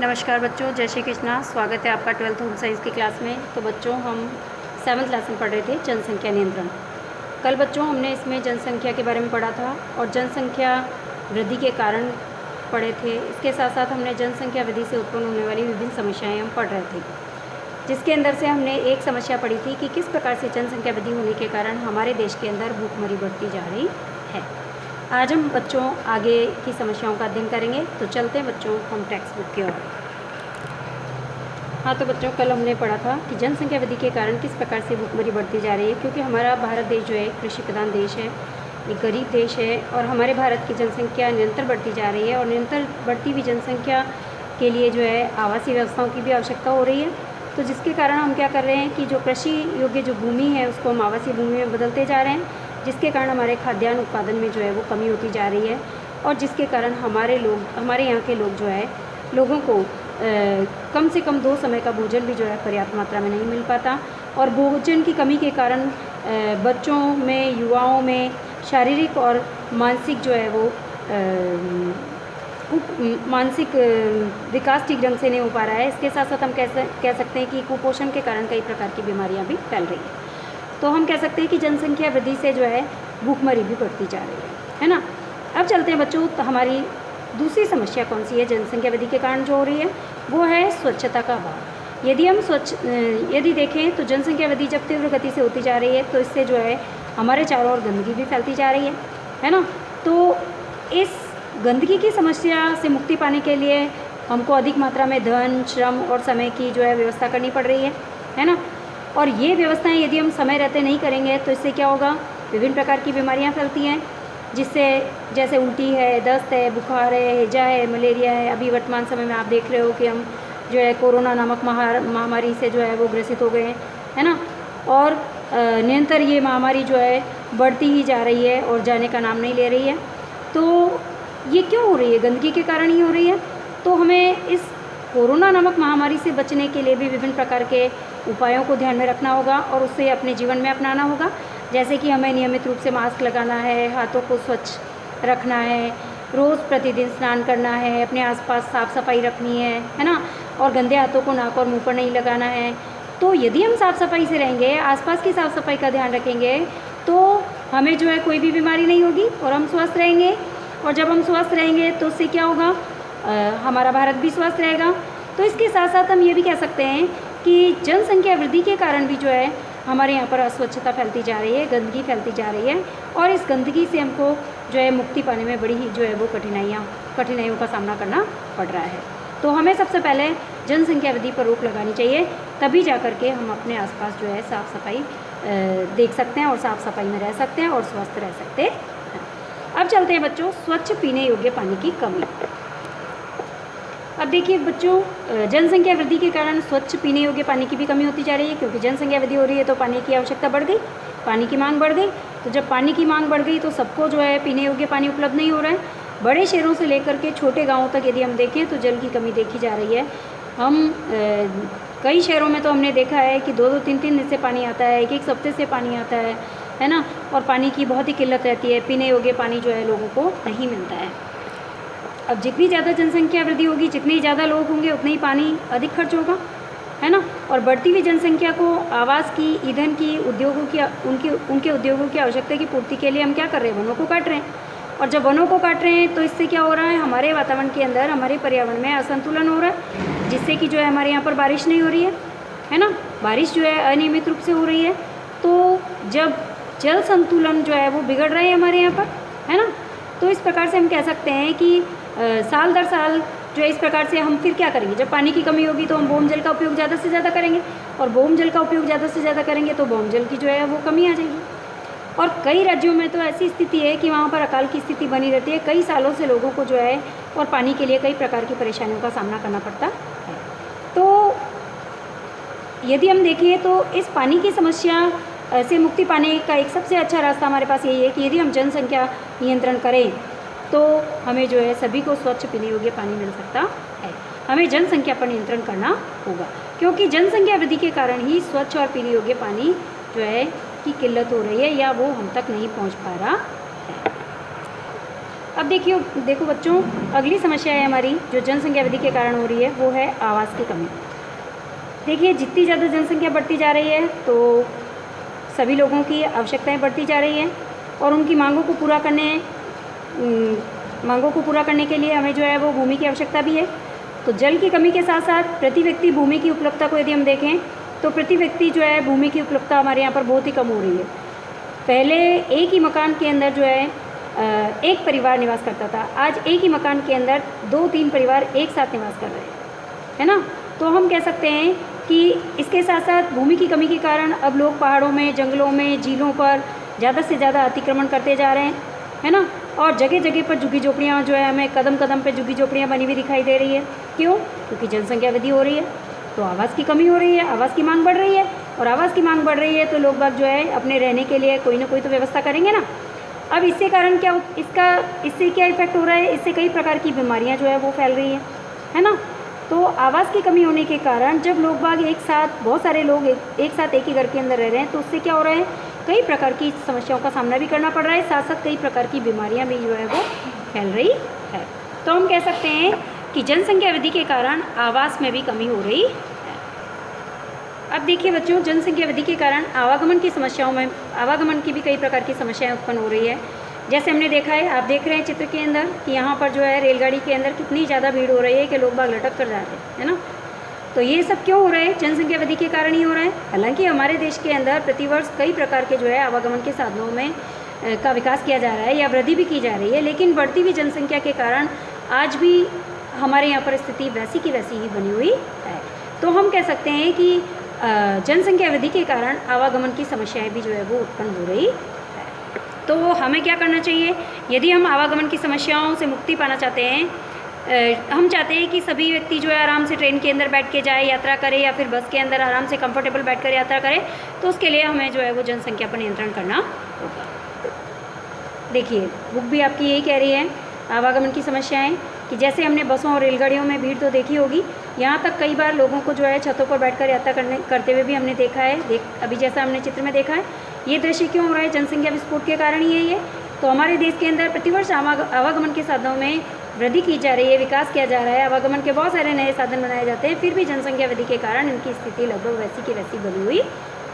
नमस्कार बच्चों, जय श्री कृष्णा। स्वागत है आपका 12th होम साइंस की क्लास में। तो बच्चों, हम 7th लेसन पढ़ रहे थे जनसंख्या नियंत्रण। कल बच्चों हमने इसमें जनसंख्या के बारे में पढ़ा था और जनसंख्या वृद्धि के कारण पढ़े थे। इसके साथ साथ हमने जनसंख्या वृद्धि से उत्पन्न होने वाली विभिन्न समस्याएं हम पढ़ रहे थे, जिसके अंदर से हमने एक समस्या पढ़ी थी कि किस प्रकार से जनसंख्या वृद्धि होने के कारण हमारे देश के अंदर भूखमरी बढ़ती जा रही है। आज हम बच्चों आगे की समस्याओं का अध्ययन करेंगे। तो चलते हैं बच्चों हम टेक्स्ट बुक की ओर। हाँ, तो बच्चों कल हमने पढ़ा था कि जनसंख्या वृद्धि के कारण किस प्रकार से भूखमरी बढ़ती जा रही है, क्योंकि हमारा भारत देश जो है कृषि प्रधान देश है, एक गरीब देश है और हमारे भारत की जनसंख्या निरंतर बढ़ती जा रही है और निरंतर बढ़ती हुई जनसंख्या के लिए जो है आवासीय व्यवस्थाओं की भी आवश्यकता हो रही है। तो जिसके कारण हम क्या कर रहे हैं कि जो कृषि योग्य जो भूमि है उसको हम आवासीय भूमि में बदलते जा रहे हैं, जिसके कारण हमारे खाद्यान्न उत्पादन में जो है वो कमी होती जा रही है और जिसके कारण हमारे यहाँ के लोग जो है लोगों को कम से कम 2 समय का भोजन भी जो है पर्याप्त मात्रा में नहीं मिल पाता और भोजन की कमी के कारण बच्चों में, युवाओं में शारीरिक और मानसिक जो है वो मानसिक विकास ठीक ढंग से नहीं हो पा रहा है। इसके साथ साथ हम कह सकते हैं कि कुपोषण के कारण कई प्रकार की बीमारियां भी फैल रही हैं। तो हम कह सकते हैं कि जनसंख्या वृद्धि से जो है भूखमरी भी बढ़ती जा रही है ना। अब चलते हैं बच्चों, तो हमारी दूसरी समस्या कौन सी है जनसंख्या वृद्धि के कारण जो हो रही है, वो है स्वच्छता का अभाव। यदि देखें तो जनसंख्या वृद्धि जब तीव्र गति से होती जा रही है तो इससे जो है हमारे चारों ओर गंदगी भी फैलती जा रही है ना। तो इस गंदगी की समस्या से मुक्ति पाने के लिए हमको अधिक मात्रा में धन, श्रम और समय की जो है व्यवस्था करनी पड़ रही है ना। और ये व्यवस्थाएं यदि हम समय रहते नहीं करेंगे तो इससे क्या होगा, विभिन्न प्रकार की बीमारियां फैलती हैं, जिससे जैसे उल्टी है, दस्त है, बुखार है, हैजा है, मलेरिया है। अभी वर्तमान समय में आप देख रहे हो कि हम जो है कोरोना नामक महामारी से जो है वो ग्रसित हो गए हैं, है ना। और निरंतर ये महामारी जो है बढ़ती ही जा रही है और जाने का नाम नहीं ले रही है। तो ये क्यों हो रही है, गंदगी के कारण ही हो रही है। तो हमें इस कोरोना नामक महामारी से बचने के लिए भी विभिन्न प्रकार के उपायों को ध्यान में रखना होगा और उसे अपने जीवन में अपनाना होगा। जैसे कि हमें नियमित रूप से मास्क लगाना है, हाथों को स्वच्छ रखना है, रोज़ प्रतिदिन स्नान करना है, अपने आसपास साफ़ सफाई रखनी है ना। और गंदे हाथों को नाक और मुंह पर नहीं लगाना है। तो यदि हम साफ़ सफाई से रहेंगे, आसपास की साफ़ सफाई का ध्यान रखेंगे, तो हमें जो है कोई भी बीमारी नहीं होगी और हम स्वस्थ रहेंगे। और जब हम स्वस्थ रहेंगे तो उससे क्या होगा, हमारा भारत भी स्वस्थ रहेगा। तो इसके साथ साथ हम ये भी कह सकते हैं कि जनसंख्या वृद्धि के कारण भी जो है हमारे यहाँ पर अस्वच्छता फैलती जा रही है, गंदगी फैलती जा रही है और इस गंदगी से हमको जो है मुक्ति पाने में बड़ी ही जो है वो कठिनाइयों का सामना करना पड़ रहा है। तो हमें सबसे पहले जनसंख्या वृद्धि पर रोक लगानी चाहिए, तभी जा कर के हम अपने आसपास जो है साफ़ सफाई देख सकते हैं और साफ़ सफाई में रह सकते हैं और स्वस्थ रह सकते हैं। अब चलते हैं बच्चों स्वच्छ पीने योग्य पानी की कमी। अब देखिए बच्चों, जनसंख्या वृद्धि के कारण स्वच्छ पीने योग्य पानी की भी कमी होती जा रही है, क्योंकि जनसंख्या वृद्धि हो रही है तो पानी की आवश्यकता बढ़ गई, पानी की मांग बढ़ गई। तो जब पानी की मांग बढ़ गई तो सबको जो है पीने योग्य पानी उपलब्ध नहीं हो रहा है। बड़े शहरों से लेकर के छोटे गाँवों तक यदि हम देखें तो जल की कमी देखी जा रही है। हम कई शहरों में तो हमने देखा है कि 2-2, 3-3 दिन से पानी आता है, एक हफ्ते से पानी आता है ना। और पानी की बहुत ही किल्लत रहती है, पीने योग्य पानी जो है लोगों को नहीं मिलता है। अब जितनी ज़्यादा जनसंख्या वृद्धि होगी, जितने ज़्यादा लोग होंगे उतना ही पानी अधिक खर्च होगा, है ना। और बढ़ती हुई जनसंख्या को आवास की, ईंधन की, उद्योगों की, उनके उद्योगों की आवश्यकता की पूर्ति के लिए हम क्या कर रहे हैं, वनों को काट रहे हैं। और जब वनों को काट रहे हैं तो इससे क्या हो रहा है, हमारे वातावरण के अंदर, हमारे पर्यावरण में असंतुलन हो रहा है, जिससे कि जो है हमारे यहाँ पर बारिश नहीं हो रही है ना। बारिश जो है अनियमित रूप से हो रही है। तो जब जल संतुलन जो है वो बिगड़ रहा है हमारे यहाँ पर, है ना। तो इस प्रकार से हम कह सकते हैं कि साल दर साल जो है इस प्रकार से हम फिर क्या करेंगे, जब पानी की कमी होगी तो हम भौम जल का उपयोग ज़्यादा से ज़्यादा करेंगे और भौम जल का उपयोग ज़्यादा से ज़्यादा करेंगे तो भौम जल की जो है वो कमी आ जाएगी। और कई राज्यों में तो ऐसी स्थिति है कि वहाँ पर अकाल की स्थिति बनी रहती है, कई सालों से लोगों को जो है और पानी के लिए कई प्रकार की परेशानियों का सामना करना पड़ता है। तो यदि हम देखें तो इस पानी की समस्या से मुक्ति पाने का एक सबसे अच्छा रास्ता हमारे पास यही है कि यदि हम जनसंख्या नियंत्रण करें तो हमें जो है सभी को स्वच्छ पीने योग्य पानी मिल सकता है। हमें जनसंख्या पर नियंत्रण करना होगा, क्योंकि जनसंख्या वृद्धि के कारण ही स्वच्छ और पीने योग्य पानी जो है की किल्लत हो रही है या वो हम तक नहीं पहुंच पा रहा है। अब देखो बच्चों, अगली समस्या है हमारी जो जनसंख्या वृद्धि के कारण हो रही है, वो है आवास की कमी। देखिए, जितनी ज़्यादा जनसंख्या बढ़ती जा रही है तो सभी लोगों की आवश्यकताएं बढ़ती जा रही हैं और उनकी मांगों को पूरा करने के लिए हमें जो है वो भूमि की आवश्यकता भी है। तो जल की कमी के साथ साथ प्रति व्यक्ति भूमि की उपलब्धता को यदि हम देखें तो प्रति व्यक्ति जो है भूमि की उपलब्धता हमारे यहाँ पर बहुत ही कम हो रही है। पहले एक ही मकान के अंदर जो है एक परिवार निवास करता था, आज एक ही मकान के अंदर 2-3 परिवार एक साथ निवास कर रहे हैं, है ना। तो हम कह सकते हैं कि इसके साथ साथ भूमि की कमी के कारण अब लोग पहाड़ों में, जंगलों में, झीलों पर ज़्यादा से ज़्यादा अतिक्रमण करते जा रहे हैं, है ना। और जगह जगह पर झुग्गी झोपड़ियाँ जो है, हमें कदम कदम पे झुग्गी झोपड़ियाँ बनी हुई दिखाई दे रही है। क्यों? क्योंकि जनसंख्या वृद्धि हो रही है तो आवास की कमी हो रही है, आवास की मांग बढ़ रही है, और आवास की मांग बढ़ रही है तो लोग बाग जो है अपने रहने के लिए कोई ना कोई तो व्यवस्था करेंगे ना। अब इससे कारण क्या इससे क्या इफेक्ट हो रहा है? इससे कई प्रकार की बीमारियाँ जो है वो फैल रही है ना। तो आवास की कमी होने के कारण जब लोग बाग एक साथ, बहुत सारे लोग एक साथ एक ही घर के अंदर रह रहे हैं तो उससे क्या हो रहा है, कई प्रकार की समस्याओं का सामना भी करना पड़ रहा है, साथ साथ कई प्रकार की बीमारियां भी जो है वो फैल रही है। तो हम कह सकते हैं कि जनसंख्या वृद्धि के कारण आवास में भी कमी हो रही है। अब देखिए बच्चों, जनसंख्या वृद्धि के कारण आवागमन की भी कई प्रकार की समस्याएं उत्पन्न हो रही है। जैसे हमने देखा है, आप देख रहे हैं चित्र के अंदर कि यहाँ पर जो है रेलगाड़ी के अंदर कितनी ज़्यादा भीड़ हो रही है कि लोग बाग लटक कर जाते हैं, है ना। तो ये सब क्यों हो रहा है? जनसंख्या वृद्धि के कारण ही हो रहा है। हालांकि हमारे देश के अंदर प्रतिवर्ष कई प्रकार के जो है आवागमन के साधनों में का विकास किया जा रहा है या वृद्धि भी की जा रही है, लेकिन बढ़ती हुई जनसंख्या के कारण आज भी हमारे यहाँ पर स्थिति वैसी की वैसी ही बनी हुई है। तो हम कह सकते हैं कि जनसंख्या वृद्धि के कारण आवागमन की समस्याएं भी जो है वो उत्पन्न हो रही है। तो हमें क्या करना चाहिए? यदि हम आवागमन की समस्याओं से मुक्ति पाना चाहते हैं, हम चाहते हैं कि सभी व्यक्ति जो है आराम से ट्रेन के अंदर बैठ के जाए, यात्रा करे, या फिर बस के अंदर आराम से कंफर्टेबल बैठकर यात्रा करे, तो उसके लिए हमें जो है वो जनसंख्या पर नियंत्रण करना होगा। देखिए, बुक भी आपकी यही कह रही है, आवागमन की समस्याएं, कि जैसे हमने बसों और रेलगाड़ियों में भीड़ तो देखी होगी, यहाँ तक कई बार लोगों को जो है छतों पर बैठकर यात्रा करते हुए भी हमने देखा है। अभी जैसा हमने चित्र में देखा है, ये दृश्य क्यों हो रहा है? जनसंख्या विस्फोट के कारण ही है ये। तो हमारे देश के अंदर प्रतिवर्ष आवागमन के साधनों में वृद्धि की जा रही है, विकास किया जा रहा है, आवागमन के बहुत सारे नए साधन बनाए जाते हैं, फिर भी जनसंख्या वृद्धि के कारण इनकी स्थिति लगभग वैसी की वैसी बनी हुई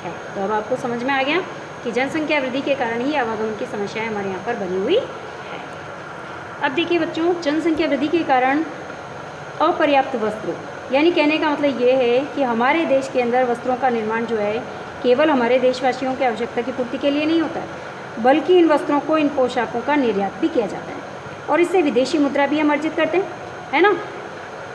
है। तो अब आपको समझ में आ गया कि जनसंख्या वृद्धि के कारण ही आवागमन की समस्याएं हमारे यहाँ पर बनी हुई है। अब देखिए बच्चों, जनसंख्या वृद्धि के कारण अपर्याप्त वस्त्र, यानी कहने का मतलब ये है कि हमारे देश के अंदर वस्त्रों का निर्माण जो है केवल हमारे देशवासियों की आवश्यकता की पूर्ति के लिए नहीं होता है, बल्कि इन वस्त्रों को, इन पोशाकों का निर्यात भी किया जाता है और इससे विदेशी मुद्रा भी हम अर्जित करते हैं, है ना।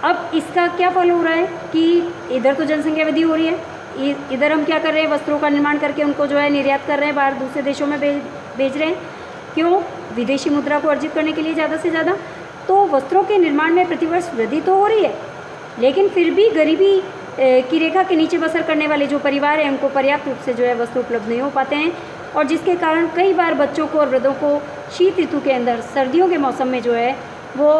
अब इसका क्या फल हो रहा है कि इधर तो जनसंख्या वृद्धि हो रही है, इधर हम क्या कर रहे हैं, वस्त्रों का निर्माण करके उनको जो है निर्यात कर रहे हैं, बाहर दूसरे देशों में भेज रहे हैं। क्यों? विदेशी मुद्रा को अर्जित करने के लिए ज़्यादा से ज़्यादा। तो वस्त्रों के निर्माण में प्रतिवर्ष वृद्धि तो हो रही है, लेकिन फिर भी गरीबी की रेखा के नीचे बसर करने वाले जो परिवार हैं उनको पर्याप्त रूप से जो है वस्त्र उपलब्ध नहीं हो पाते हैं, और जिसके कारण कई बार बच्चों को और वृद्धों को शीत ऋतु के अंदर, सर्दियों के मौसम में जो है वो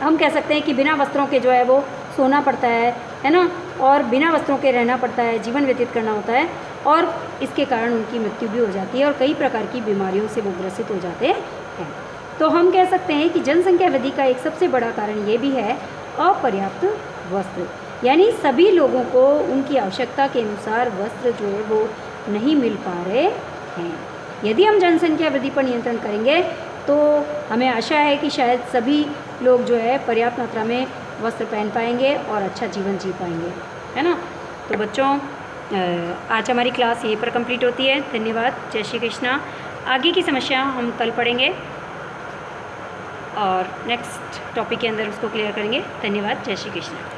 हम कह सकते हैं कि बिना वस्त्रों के जो है वो सोना पड़ता है ना, और बिना वस्त्रों के रहना पड़ता है, जीवन व्यतीत करना होता है, और इसके कारण उनकी मृत्यु भी हो जाती है और कई प्रकार की बीमारियों से वो ग्रसित हो जाते हैं। तो हम कह सकते हैं कि जनसंख्या वृद्धि का एक सबसे बड़ा कारण ये भी है अपर्याप्त वस्त्र, यानी सभी लोगों को उनकी आवश्यकता के अनुसार वस्त्र जो है वो नहीं मिल पा रहे हैं। यदि हम जनसंख्या वृद्धि पर नियंत्रण करेंगे तो हमें आशा है कि शायद सभी लोग जो है पर्याप्त मात्रा में वस्त्र पहन पाएंगे और अच्छा जीवन जी पाएंगे, है ना। तो बच्चों, आज हमारी क्लास यहीं पर कंप्लीट होती है। धन्यवाद। जय श्री कृष्णा। आगे की समस्या हम कल पढ़ेंगे और नेक्स्ट टॉपिक के अंदर उसको क्लियर करेंगे। धन्यवाद। जय श्री कृष्णा।